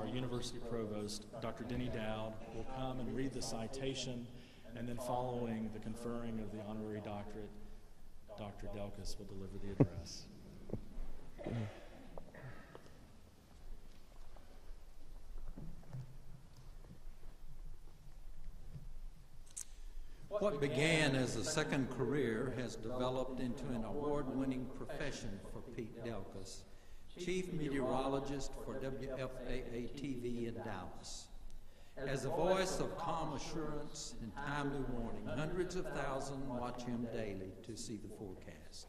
our University Provost, Dr. Denny Dowd, will come and read the citation, and then following the conferring of the honorary doctorate, Dr. Delkus will deliver the address. What began as a second career has developed into an award-winning profession for Pete Delkus, Chief Meteorologist for WFAA-TV in Dallas. As a voice of calm assurance and timely warning, hundreds of thousands watch him daily to see the forecast.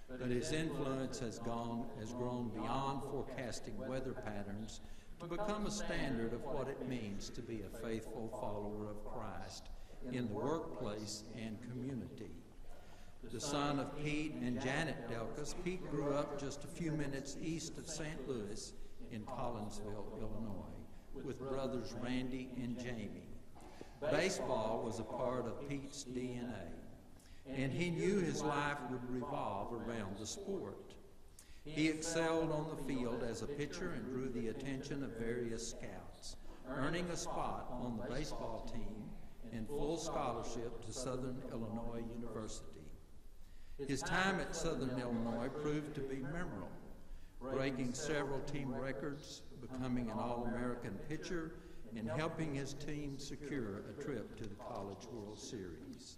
But his influence has grown beyond forecasting weather patterns to become a standard of what it means to be a faithful follower of Christ in the workplace and community. The son of Pete and Janet Delkus, Pete grew up just a few minutes east of St. Louis in Collinsville, Illinois, with brothers Randy and Jamie. Baseball was a part of Pete's DNA, and he knew his life would revolve around the sport. He excelled on the field as a pitcher and drew the attention of various scouts, earning a spot on the baseball team and full scholarship to Southern Illinois University. His time at Southern Illinois proved to be memorable, breaking several team records, becoming an All-American pitcher, and helping his team secure a trip to the College World Series.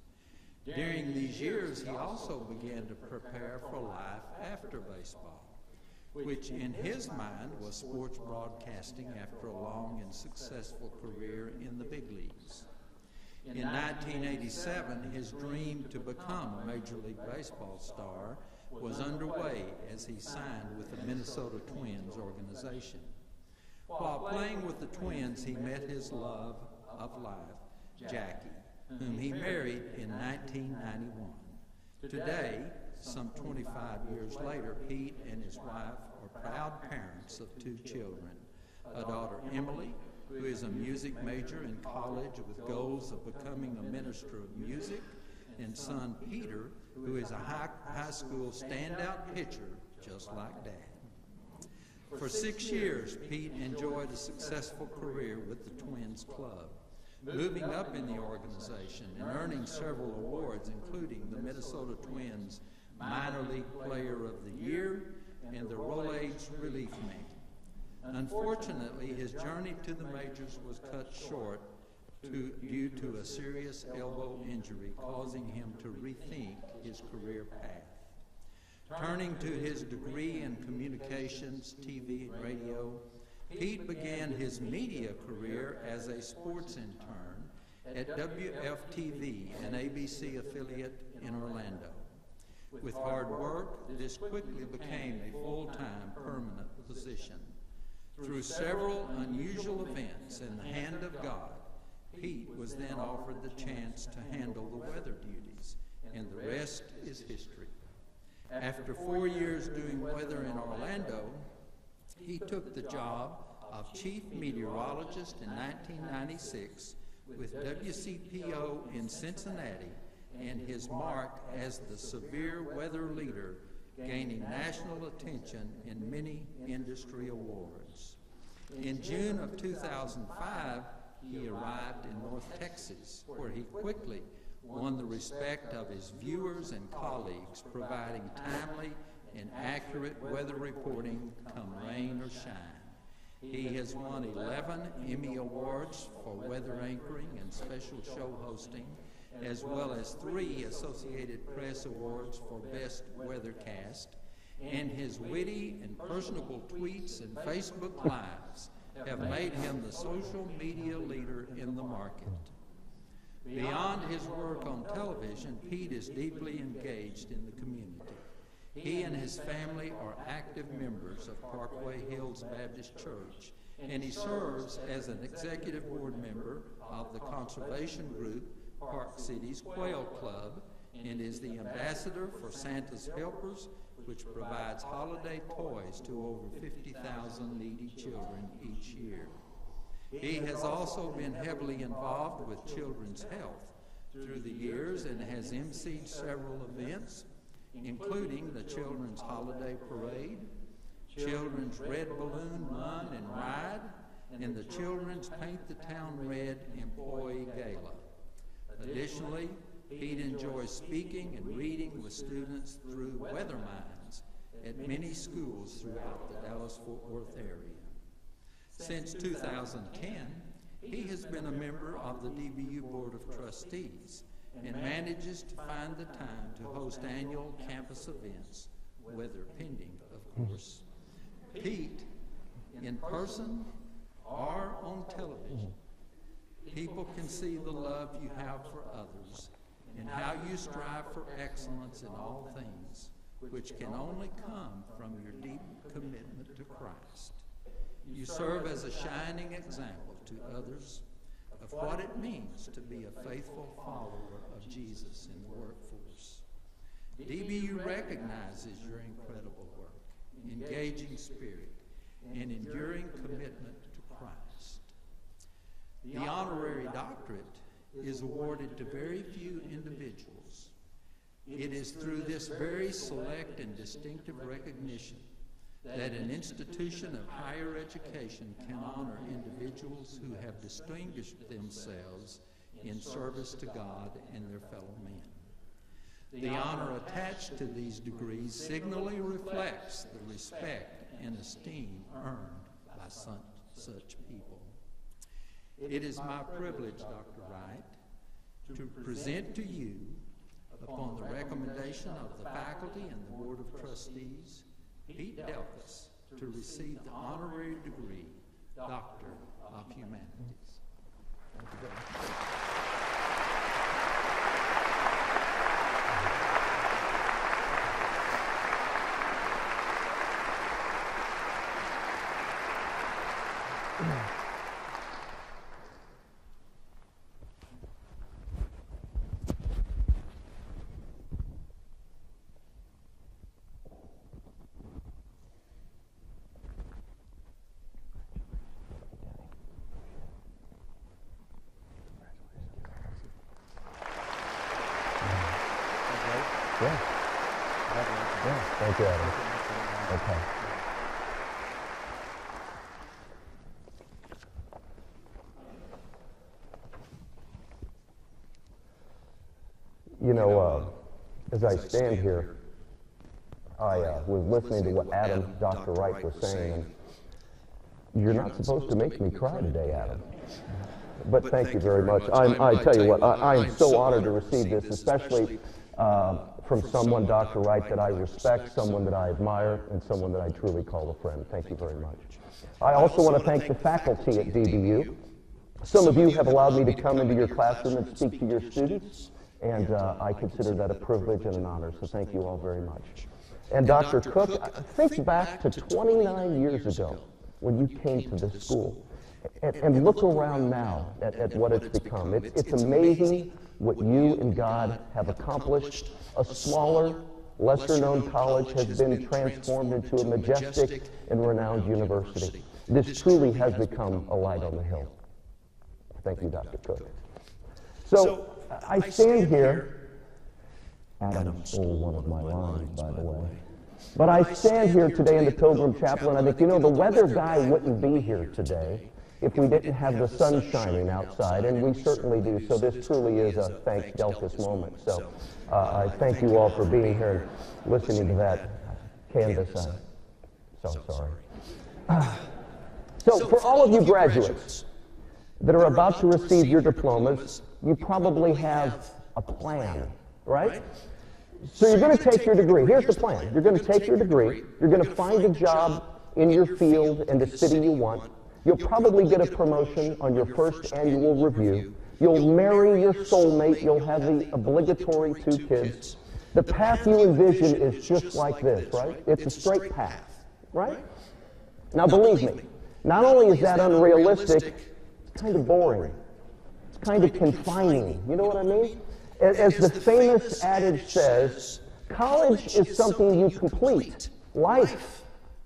During these years, he also began to prepare for life after baseball, which in his mind was sports broadcasting after a long and successful career in the big leagues. In 1987, his dream to become a Major League Baseball star was underway as he signed with the Minnesota Twins organization. While playing with the Twins, he met his love of life, Jackie, whom he married in 1991. Today, some 25 years later, Pete and his wife are proud parents of 2 children, a daughter, Emily, who is a music major in college with goals of becoming a minister of music, and son Peter, who is a high school standout pitcher just like Dad. For 6 years, Pete enjoyed a successful career with the Twins Club, moving up in the organization and earning several awards, including the Minnesota Twins Minor League Player of the Year and the Rolaids Relief Man. Unfortunately, his journey to the majors was cut short due to a serious elbow injury, causing him to rethink his career path. Turning to his degree in communications, TV, and radio, Pete began his media career as a sports intern at WFTV, an ABC affiliate in Orlando. With hard work, this quickly became a full-time permanent position. Through several unusual events in the hand of God, Pete was then offered the chance to handle the weather duties, and the rest is history. After 4 years doing weather in Orlando, he took the job of chief meteorologist in 1996 with WCPO in Cincinnati, and his mark as the severe weather leader, gaining national attention in many industry awards. In June of 2005, he arrived in North Texas, where he quickly won the respect of his viewers and colleagues, providing timely and accurate weather reporting come rain or shine. He has won 11 Emmy Awards for weather anchoring and special show hosting, as well as 3 Associated Press Awards for Best Weathercast, and his witty and personable tweets and Facebook Lives have made him the social media leader in the market. Beyond his work on television, Pete is deeply engaged in the community. He and his family are active members of Parkway Hills Baptist Church, and he serves as an executive board member of the conservation group Park City's Quail Club, and is the ambassador for Santa's Helpers, which provides holiday toys to over 50,000 needy children each year. He has also been heavily involved with children's health through the years and has emceed several events, including the Children's Holiday Parade, Children's Red Balloon Run and Ride, and the Children's Paint the Town Red Employee Gala. Additionally, Pete enjoys speaking and reading with students through Weather Minds at many schools throughout the Dallas-Fort Worth area. Since 2010, he has been a member of the DBU Board of Trustees and manages to find the time to host annual campus events, weather pending, of course. Pete, in person or on television, people can see the love you have for others and how you strive for excellence in all things, which can only come from your deep commitment to Christ. You serve as a shining example to others of what it means to be a faithful follower of Jesus in the workforce. DBU recognizes your incredible work, engaging spirit, and enduring commitment to Christ. The honorary doctorate is awarded to very few individuals. It is through this very select and distinctive recognition that an institution of higher education can honor individuals who have distinguished themselves in service to God and their fellow men. The honor attached to these degrees signally reflects the respect and esteem earned by such people. It is my privilege, Dr. Wright, to present to you, upon the recommendation of the faculty and the Board of Trustees, Pete Delkus, to receive the honorary degree, Doctor of Humanities. Thank you very much. Yeah. Yeah, thank you, Adam. Okay. You know, as I stand here, I was listening to what Adam, Dr. Wright, was saying, and you're not supposed to make me cry today, Adam. But thank you very much. I tell you what, I am so honored to receive this, especially from someone, Dr. Wright, that I respect, someone that I admire, and someone that I truly call a friend. Thank you very much. I also want to thank the faculty at DBU. Some of you have allowed me to come into your classroom and speak to your students, and I consider that a privilege and an honor, so thank you all very much. And Dr. Cook, think back to 29 years ago when you came to this school, and look around now at what it's become. It's amazing what you and God have accomplished. A smaller, lesser-known college has been transformed into a majestic and renowned university. This truly has become a light on the hill. Thank you, Dr. Cook. So, I stand here. Adam stole one of my lines, by the way. But I stand here today in the Pilgrim Chapel, and I think, you know, the weather guy wouldn't be here today if we didn't have the sun shining outside, and we certainly do. So this truly is a thank Delkus moment. So I thank you all for being here and listening to that canvas. I'm so sorry. So for all of you graduates that are about to receive your diplomas, you probably have a plan, right? So you're going to take your degree. Here's the plan. You're going to take your degree. You're going to find a job in your field and the city you want. You'll probably get a promotion on your first annual review. You'll marry your soulmate. You'll have the obligatory 2 kids. The path you envision is just like this, right? It's a straight path, right? Now believe me, not only is that unrealistic, it's kind of boring. It's kind of confining. You know what I mean? As the famous adage says, college is something you complete. Life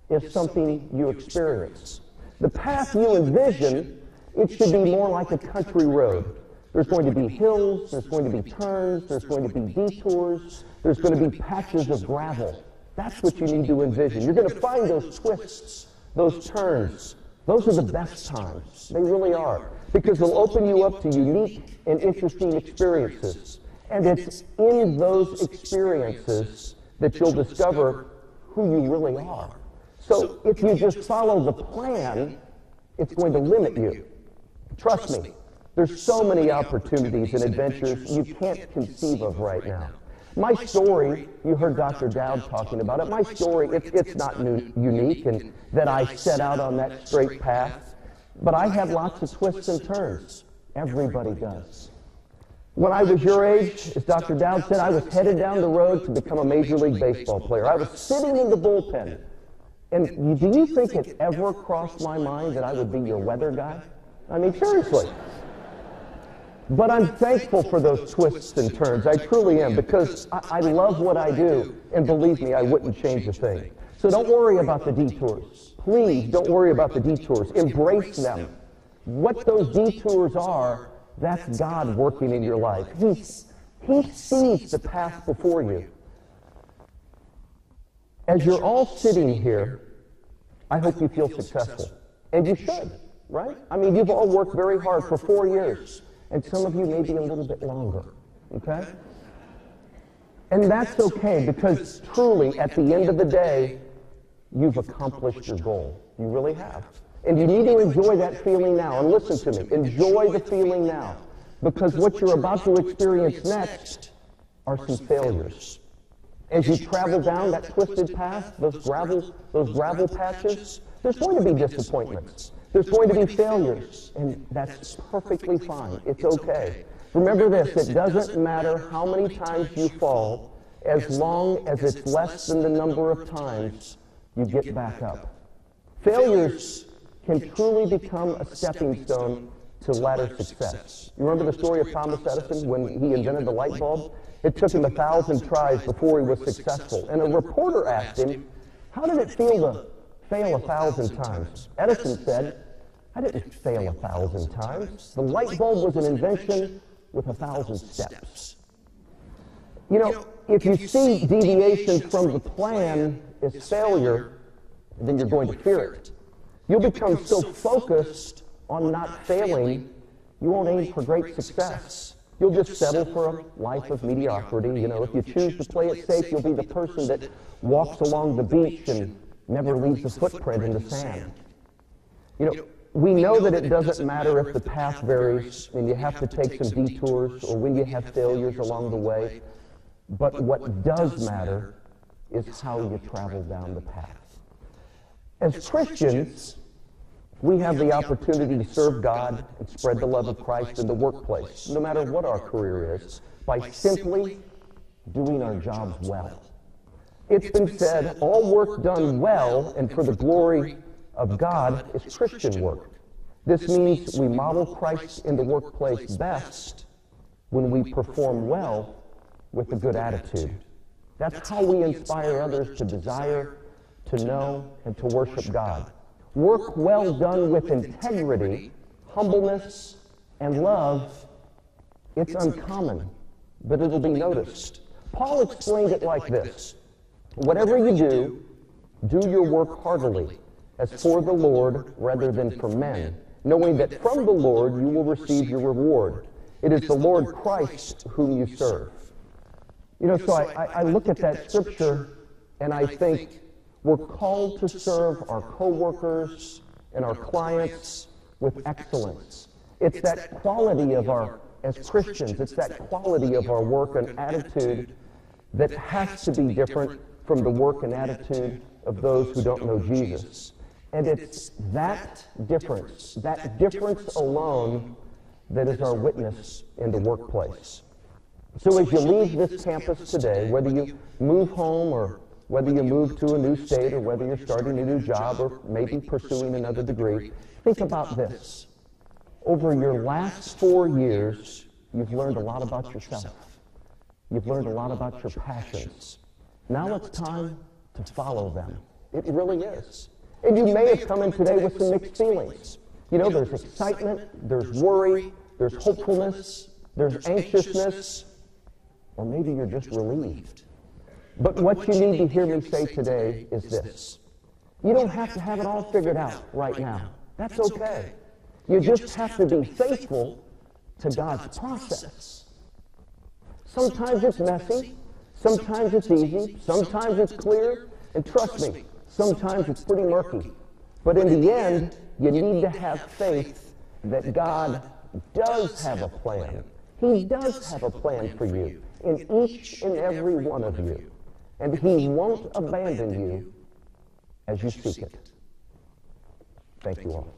is something you experience. The path you envision, it should be more like a country road. There's going to be hills, there's going to be turns, there's going to be detours, there's going to be patches of gravel. That's what you need to envision. You're going to find those twists, those turns, Those are the best times. They really are. Because they'll open you up to unique and interesting experiences. And it's in those experiences that you'll discover who you really are. So if you just follow the plan, it's going to limit you. Trust me, there's so many opportunities and adventures you can't conceive of right now. My story, you heard Dr. Dowd talking about it, my story, it's not unique in that I set out on that straight path, but I had lots of twists and turns. Everybody does. When I was your age, as Dr. Dowd said, I was headed down the road to become a Major League Baseball player. I was sitting in the bullpen. And do you think it ever crossed my mind that I would be your weather guy? I mean, seriously. But I'm thankful for those twists and turns. I truly am, because I love what I do, and believe me, I wouldn't change a thing. So don't worry about the detours. Please don't worry about the detours. Embrace them. What those detours are, that's God working in your life. He sees the path before you. As you're all sitting here, I hope you feel successful. And you should, right? I mean, you've all worked very hard for 4 years. And some of you maybe a little bit longer, okay? And that's okay, because truly, at the end of the day, you've accomplished your goal. You really have. And you need to enjoy that feeling now. And listen to me, enjoy the feeling now, because what you're about to experience next are some failures. As you travel down that twisted path, those gravel patches, there's going to be disappointments. There's going to be failures, and that's perfectly fine. It's okay. Remember this, it doesn't matter how many times you fall, as long as it's less than the number of times you get back up. Failures can truly become a stepping stone to latter success. You remember the story of Thomas Edison when he invented the light bulb? It took him 1,000 tries before he was successful. And a reporter asked him, how did it feel to fail 1,000 times? Edison said, I didn't fail 1,000 times. The light bulb was an invention with 1,000 steps. You know, if you see deviation from the plan as failure, then you're going to fear it. You'll become so focused on not failing, you won't aim for great success. You'll just settle for a life of mediocrity. You know, if you choose to play it safe, you'll be the person that walks along the beach and never leaves a footprint in the sand. You know, we know that it doesn't matter if the path varies and you have to take some detours or when you have failures along the way, but what does matter is how you travel down the path. As Christians, we have the opportunity to serve God and spread the love of Christ in the workplace, no matter what our career is, by simply doing our jobs well. It's been said, all work done well and for the glory of God is Christian work. This means we model Christ in the workplace best when we perform well with a good attitude. That's how we inspire others to desire, to know, and to worship God. Work well done with integrity, humbleness, and love, it's uncommon, but it'll be noticed. Paul explained it like this: whatever you do, do your work heartily, as for the Lord rather than for men, knowing that from the Lord you will receive your reward. It is the Lord Christ whom you serve. You know, so I look at that scripture and I think, we're called to serve our co-workers and our clients with excellence. It's that quality of as Christians, it's that quality of our work and attitude that has to be different from the work and attitude of those who don't know Jesus. And it's that difference alone that is our witness in the workplace. So as you leave this campus today, whether you move home or whether you move to a new state or whether you're starting a new job or maybe pursuing another degree, think about this. Over your last 4 years, you've learned a lot about yourself. You've learned a lot about your passions. Now it's time to follow them. It really is. And you may have come in today with some mixed feelings. You know, there's excitement, there's worry, there's hopefulness, there's anxiousness, or maybe you're just relieved. But what you need to hear me say today is this: you don't have to have it all figured out right now. That's okay. You just have to be faithful to God's process. Sometimes it's messy, sometimes it's easy, sometimes it's clear, and trust me, sometimes it's pretty murky. But in the end, you need to have faith that God does have a plan. He does have a plan for you in each and every one of you. And He won't abandon you as you seek it. Thank you all.